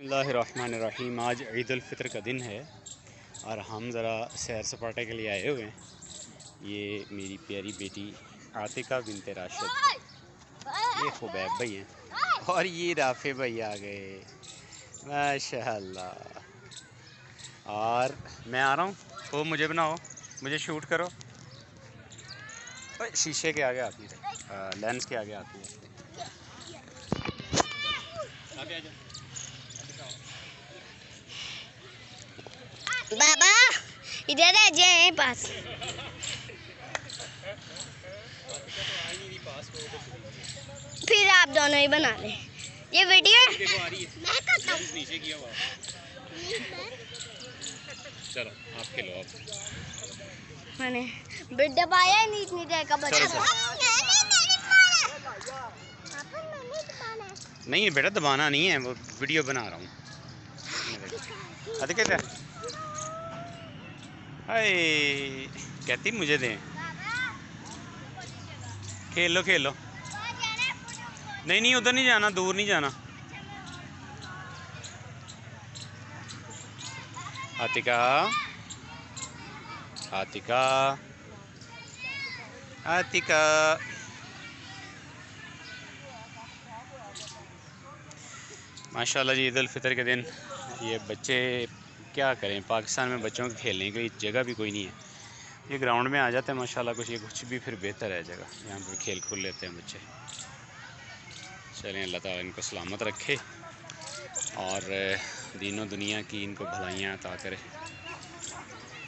बिस्मिल्लाहिर्रहमानिर्रहीम। आज ईद उल फ़ितर का दिन है और हम ज़रा सैर सपाटे के लिए आए हुए हैं। ये मेरी प्यारी बेटी आतिका बिनते राशिद, ये खुबैब भाई हैं और ये राफे भाई आ गए माशाअल्लाह। और मैं आ रहा हूँ, वो मुझे बनाओ, मुझे शूट करो। शीशे के आगे आती है, लेंस के आगे आती है। बाबा इधर आ जाए पास। फिर आप दोनों ही बना लें। ये वीडियो मैं करता हूं। नीचे किया हुआ। चलो आप खेलो। आप मैंने बिट दबाया नहीं, इतनी देर का बचा। नहीं बेटा, दबाना नहीं है, वो वीडियो बना रहा हूँ। हाय कहती मुझे दें। खेलो खेलो। नहीं नहीं, उधर नहीं जाना, दूर नहीं जाना। आतिका आतिका आतिका। माशाल्लाह जी, ईद उल फितर के दिन ये बच्चे क्या करें, पाकिस्तान में बच्चों के खेलने की जगह भी कोई नहीं है। ये ग्राउंड में आ जाते हैं माशाल्लाह, कुछ भी फिर बेहतर है जगह, यहाँ पर खेल खुल लेते हैं बच्चे। चलें, अल्लाह ताला इनको सलामत रखे और दीनों दुनिया की इनको भलाइयाँ अता करे।